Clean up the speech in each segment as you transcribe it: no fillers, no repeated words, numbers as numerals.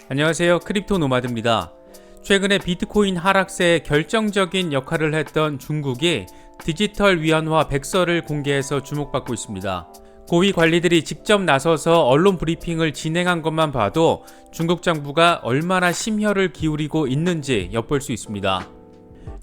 안녕하세요. 크립토 노마드입니다. 최근에 비트코인 하락세에 결정적인 역할을 했던 중국이 디지털 위안화 백서를 공개해서 주목받고 있습니다. 고위 관리들이 직접 나서서 언론 브리핑을 진행한 것만 봐도 중국 정부가 얼마나 심혈을 기울이고 있는지 엿볼 수 있습니다.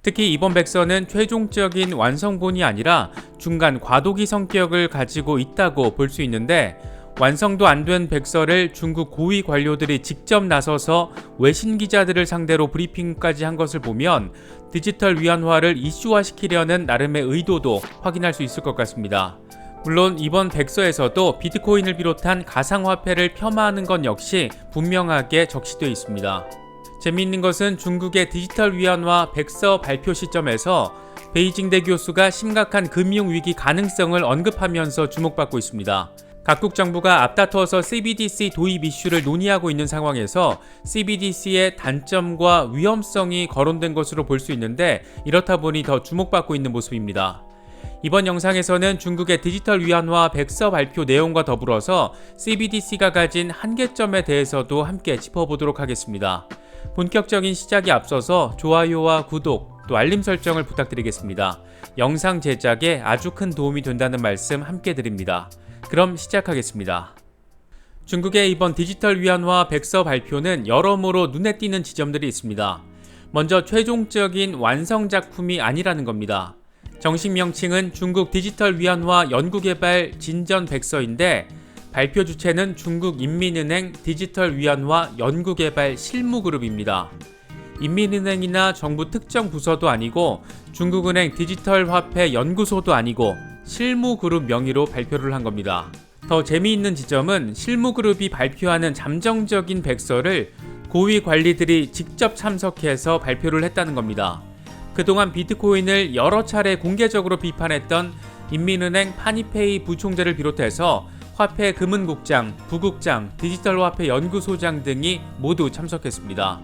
특히 이번 백서는 최종적인 완성본이 아니라 중간 과도기 성격을 가지고 있다고 볼 수 있는데, 완성도 안 된 백서를 중국 고위 관료들이 직접 나서서 외신 기자들을 상대로 브리핑까지 한 것을 보면 디지털 위안화를 이슈화시키려는 나름의 의도도 확인할 수 있을 것 같습니다. 물론 이번 백서에서도 비트코인을 비롯한 가상화폐를 폄하하는 것 역시 분명하게 적시되어 있습니다. 재미있는 것은 중국의 디지털 위안화 백서 발표 시점에서 베이징대 교수가 심각한 금융위기 가능성을 언급하면서 주목받고 있습니다. 각국 정부가 앞다퉈서 CBDC 도입 이슈를 논의하고 있는 상황에서 CBDC의 단점과 위험성이 거론된 것으로 볼 수 있는데, 이렇다 보니 더 주목받고 있는 모습입니다. 이번 영상에서는 중국의 디지털 위안화 백서 발표 내용과 더불어서 CBDC가 가진 한계점에 대해서도 함께 짚어보도록 하겠습니다. 본격적인 시작에 앞서서 좋아요와 구독, 또 알림 설정을 부탁드리겠습니다. 영상 제작에 아주 큰 도움이 된다는 말씀 함께 드립니다. 그럼 시작하겠습니다. 중국의 이번 디지털 위안화 백서 발표는 여러모로 눈에 띄는 지점들이 있습니다. 먼저 최종적인 완성 작품이 아니라는 겁니다. 정식 명칭은 중국 디지털 위안화 연구개발 진전 백서인데, 발표 주체는 중국 인민은행 디지털 위안화 연구개발 실무그룹입니다. 인민은행이나 정부 특정 부서도 아니고 중국은행 디지털 화폐 연구소도 아니고 실무그룹 명의로 발표를 한 겁니다. 더 재미있는 지점은 실무그룹이 발표하는 잠정적인 백서를 고위 관리들이 직접 참석해서 발표를 했다는 겁니다. 그동안 비트코인을 여러 차례 공개적으로 비판했던 인민은행 파니페이 부총재를 비롯해서 화폐 금은국장, 부국장, 디지털 화폐 연구소장 등이 모두 참석했습니다.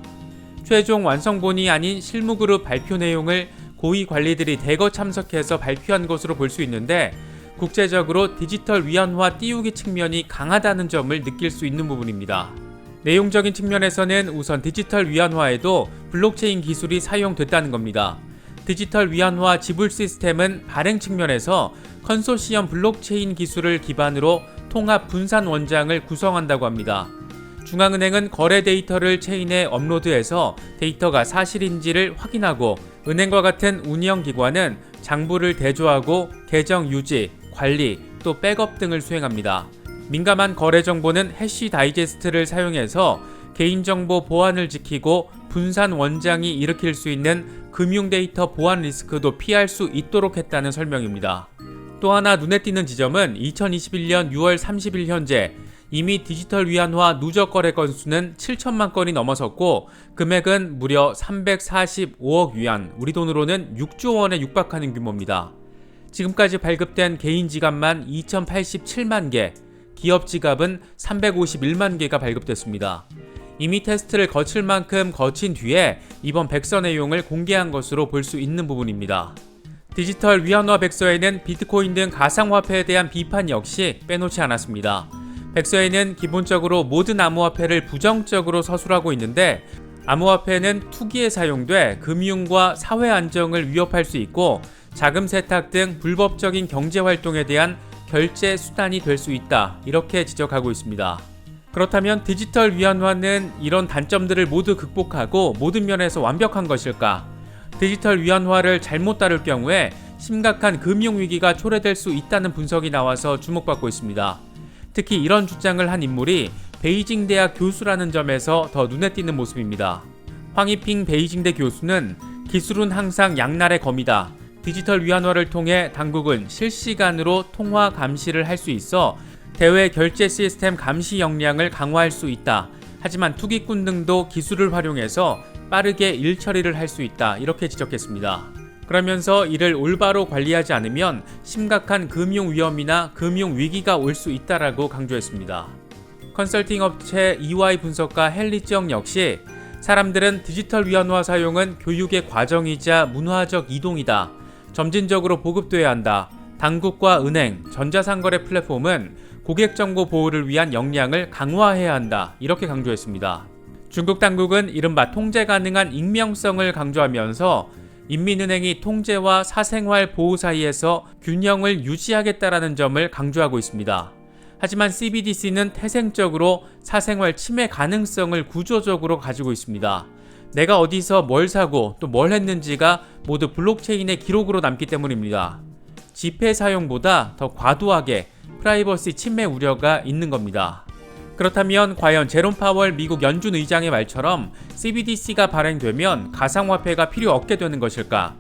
최종 완성본이 아닌 실무그룹 발표 내용을 고위 관리들이 대거 참석해서 발표한 것으로 볼 수 있는데, 국제적으로 디지털 위안화 띄우기 측면이 강하다는 점을 느낄 수 있는 부분입니다. 내용적인 측면에서는 우선 디지털 위안화에도 블록체인 기술이 사용됐다는 겁니다. 디지털 위안화 지불 시스템은 발행 측면에서 컨소시엄 블록체인 기술을 기반으로 통합 분산 원장을 구성한다고 합니다. 중앙은행은 거래 데이터를 체인에 업로드해서 데이터가 사실인지를 확인하고, 은행과 같은 운영기관은 장부를 대조하고 계정 유지, 관리, 또 백업 등을 수행합니다. 민감한 거래 정보는 해시 다이제스트를 사용해서 개인정보 보안을 지키고 분산 원장이 일으킬 수 있는 금융 데이터 보안 리스크도 피할 수 있도록 했다는 설명입니다. 또 하나 눈에 띄는 지점은 2021년 6월 30일 현재 이미 디지털 위안화 누적 거래 건수는 7천만 건이 넘어섰고, 금액은 무려 345억 위안, 우리 돈으로는 6조 원에 육박하는 규모입니다. 지금까지 발급된 개인 지갑만 2087만 개, 기업 지갑은 351만 개가 발급됐습니다. 이미 테스트를 거칠 만큼 거친 뒤에 이번 백서 내용을 공개한 것으로 볼 수 있는 부분입니다. 디지털 위안화 백서에는 비트코인 등 가상화폐에 대한 비판 역시 빼놓지 않았습니다. 백서에는 기본적으로 모든 암호화폐를 부정적으로 서술하고 있는데, 암호화폐는 투기에 사용돼 금융과 사회 안정을 위협할 수 있고 자금 세탁 등 불법적인 경제활동에 대한 결제 수단이 될 수 있다, 이렇게 지적하고 있습니다. 그렇다면 디지털 위안화는 이런 단점들을 모두 극복하고 모든 면에서 완벽한 것일까? 디지털 위안화를 잘못 다룰 경우에 심각한 금융위기가 초래될 수 있다는 분석이 나와서 주목받고 있습니다. 특히 이런 주장을 한 인물이 베이징 대학 교수라는 점에서 더 눈에 띄는 모습입니다. 황희핑 베이징대 교수는 기술은 항상 양날의 검이다. 디지털 위안화를 통해 당국은 실시간으로 통화 감시를 할 수 있어 대외 결제 시스템 감시 역량을 강화할 수 있다. 하지만 투기꾼 등도 기술을 활용해서 빠르게 일 처리를 할 수 있다, 이렇게 지적했습니다. 그러면서 이를 올바로 관리하지 않으면 심각한 금융 위험이나 금융 위기가 올 수 있다라고 강조했습니다. 컨설팅 업체 EY 분석가 헨리정 역시 사람들은 디지털 위안화 사용은 교육의 과정이자 문화적 이동이다. 점진적으로 보급돼야 한다. 당국과 은행, 전자상거래 플랫폼은 고객정보 보호를 위한 역량을 강화해야 한다, 이렇게 강조했습니다. 중국 당국은 이른바 통제 가능한 익명성을 강조하면서 인민은행이 통제와 사생활 보호 사이에서 균형을 유지하겠다라는 점을 강조하고 있습니다. 하지만 CBDC는 태생적으로 사생활 침해 가능성을 구조적으로 가지고 있습니다. 내가 어디서 뭘 사고 또 뭘 했는지가 모두 블록체인의 기록으로 남기 때문입니다. 지폐 사용보다 더 과도하게 프라이버시 침해 우려가 있는 겁니다. 그렇다면 과연 제롬 파월 미국 연준 의장의 말처럼 CBDC가 발행되면 가상화폐가 필요 없게 되는 것일까?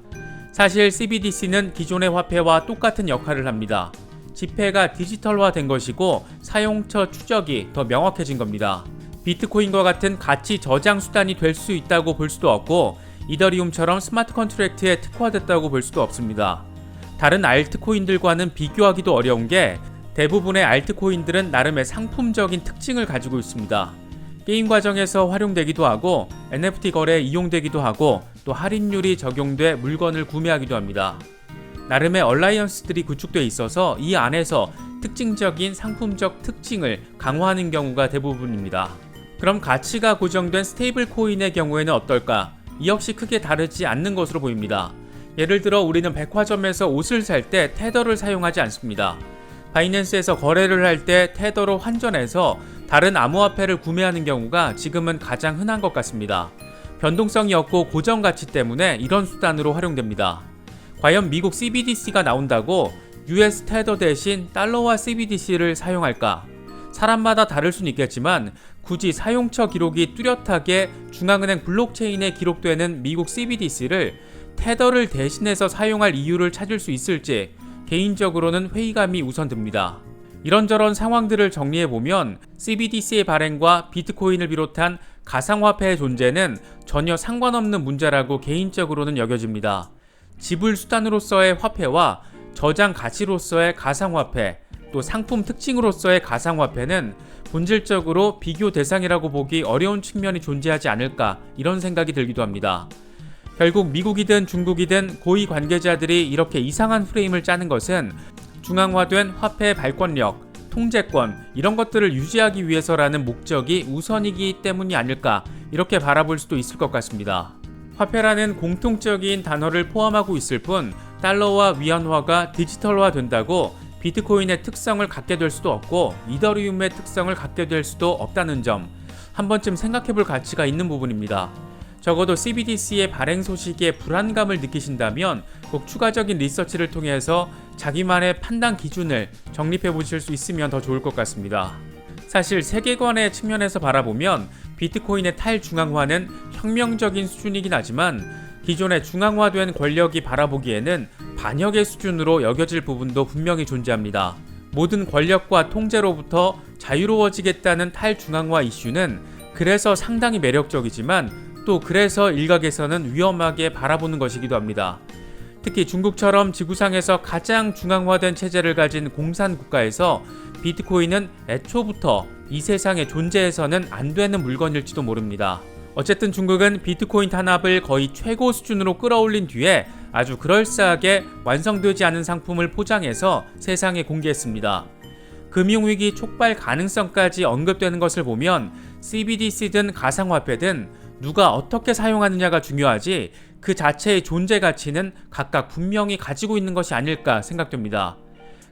사실 CBDC는 기존의 화폐와 똑같은 역할을 합니다. 지폐가 디지털화된 것이고 사용처 추적이 더 명확해진 겁니다. 비트코인과 같은 가치 저장 수단이 될 수 있다고 볼 수도 없고 이더리움처럼 스마트 컨트랙트에 특화됐다고 볼 수도 없습니다. 다른 알트코인들과는 비교하기도 어려운 게 대부분의 알트코인들은 나름의 상품적인 특징을 가지고 있습니다. 게임 과정에서 활용되기도 하고 NFT 거래에 이용되기도 하고 또 할인율이 적용돼 물건을 구매하기도 합니다. 나름의 얼라이언스들이 구축돼 있어서 이 안에서 특징적인 상품적 특징을 강화하는 경우가 대부분입니다. 그럼 가치가 고정된 스테이블 코인의 경우에는 어떨까? 이 역시 크게 다르지 않는 것으로 보입니다. 예를 들어 우리는 백화점에서 옷을 살 때 테더를 사용하지 않습니다. 바이낸스에서 거래를 할 때 테더로 환전해서 다른 암호화폐를 구매하는 경우가 지금은 가장 흔한 것 같습니다. 변동성이 없고 고정 가치 때문에 이런 수단으로 활용됩니다. 과연 미국 CBDC가 나온다고 US 테더 대신 달러와 CBDC를 사용할까? 사람마다 다를 수는 있겠지만 굳이 사용처 기록이 뚜렷하게 중앙은행 블록체인에 기록되는 미국 CBDC를 테더를 대신해서 사용할 이유를 찾을 수 있을지 개인적으로는 회의감이 우선 듭니다. 이런저런 상황들을 정리해보면 CBDC의 발행과 비트코인을 비롯한 가상화폐의 존재는 전혀 상관없는 문제라고 개인적으로는 여겨집니다. 지불 수단으로서의 화폐와 저장 가치로서의 가상화폐, 또 상품 특징으로서의 가상화폐는 본질적으로 비교 대상이라고 보기 어려운 측면이 존재하지 않을까 이런 생각이 들기도 합니다. 결국 미국이든 중국이든 고위 관계자들이 이렇게 이상한 프레임을 짜는 것은 중앙화된 화폐의 발권력, 통제권 이런 것들을 유지하기 위해서라는 목적이 우선이기 때문이 아닐까 이렇게 바라볼 수도 있을 것 같습니다. 화폐라는 공통적인 단어를 포함하고 있을 뿐 달러와 위안화가 디지털화 된다고 비트코인의 특성을 갖게 될 수도 없고 이더리움의 특성을 갖게 될 수도 없다는 점 한 번쯤 생각해볼 가치가 있는 부분입니다. 적어도 CBDC의 발행 소식에 불안감을 느끼신다면 꼭 추가적인 리서치를 통해서 자기만의 판단 기준을 정립해 보실 수 있으면 더 좋을 것 같습니다. 사실 세계관의 측면에서 바라보면 비트코인의 탈중앙화는 혁명적인 수준이긴 하지만 기존의 중앙화된 권력이 바라보기에는 반역의 수준으로 여겨질 부분도 분명히 존재합니다. 모든 권력과 통제로부터 자유로워지겠다는 탈중앙화 이슈는 그래서 상당히 매력적이지만 또 그래서 일각에서는 위험하게 바라보는 것이기도 합니다. 특히 중국처럼 지구상에서 가장 중앙화된 체제를 가진 공산 국가에서 비트코인은 애초부터 이 세상에 존재해서는 안 되는 물건일지도 모릅니다. 어쨌든 중국은 비트코인 탄압을 거의 최고 수준으로 끌어올린 뒤에 아주 그럴싸하게 완성되지 않은 상품을 포장해서 세상에 공개했습니다. 금융위기 촉발 가능성까지 언급되는 것을 보면 CBDC든 가상화폐든 누가 어떻게 사용하느냐가 중요하지 그 자체의 존재 가치는 각각 분명히 가지고 있는 것이 아닐까 생각됩니다.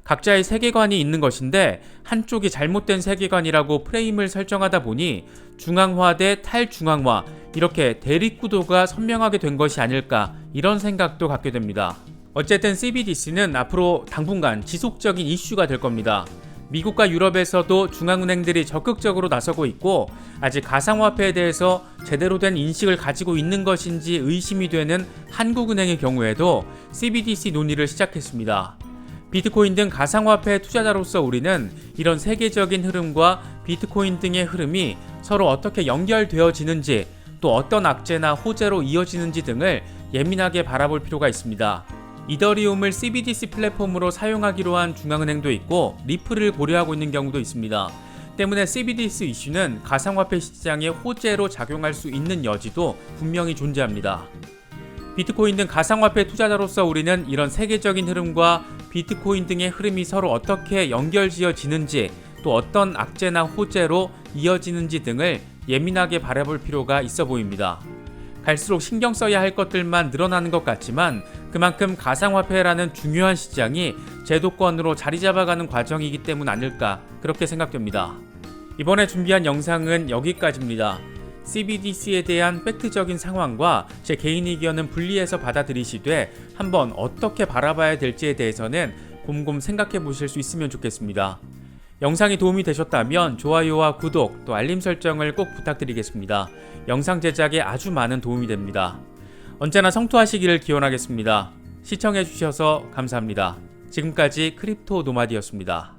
각자의 세계관이 있는 것인데 한쪽이 잘못된 세계관이라고 프레임을 설정하다 보니 중앙화 대 탈중앙화 이렇게 대립구도가 선명하게 된 것이 아닐까 이런 생각도 갖게 됩니다. 어쨌든 CBDC는 앞으로 당분간 지속적인 이슈가 될 겁니다. 미국과 유럽에서도 중앙은행들이 적극적으로 나서고 있고 아직 가상화폐에 대해서 제대로 된 인식을 가지고 있는 것인지 의심이 되는 한국은행의 경우에도 CBDC 논의를 시작했습니다. 비트코인 등 가상화폐 투자자로서 우리는 이런 세계적인 흐름과 비트코인 등의 흐름이 서로 어떻게 연결되어지는지 또 어떤 악재나 호재로 이어지는지 등을 예민하게 바라볼 필요가 있습니다. 이더리움을 CBDC 플랫폼으로 사용하기로 한 중앙은행도 있고 리플을 고려하고 있는 경우도 있습니다. 때문에 CBDC 이슈는 가상화폐 시장의 호재로 작용할 수 있는 여지도 분명히 존재합니다. 비트코인 등 가상화폐 투자자로서 우리는 이런 세계적인 흐름과 비트코인 등의 흐름이 서로 어떻게 연결지어지는지 또 어떤 악재나 호재로 이어지는지 등을 예민하게 바라볼 필요가 있어 보입니다. 갈수록 신경 써야 할 것들만 늘어나는 것 같지만 그만큼 가상화폐라는 중요한 시장이 제도권으로 자리 잡아가는 과정이기 때문 아닐까 그렇게 생각됩니다. 이번에 준비한 영상은 여기까지입니다. CBDC에 대한 팩트적인 상황과 제 개인 의견은 분리해서 받아들이시되 한번 어떻게 바라봐야 될지에 대해서는 곰곰 생각해 보실 수 있으면 좋겠습니다. 영상이 도움이 되셨다면 좋아요와 구독 또 알림 설정을 꼭 부탁드리겠습니다. 영상 제작에 아주 많은 도움이 됩니다. 언제나 성투하시기를 기원하겠습니다. 시청해 주셔서 감사합니다. 지금까지 크립토 노마디였습니다.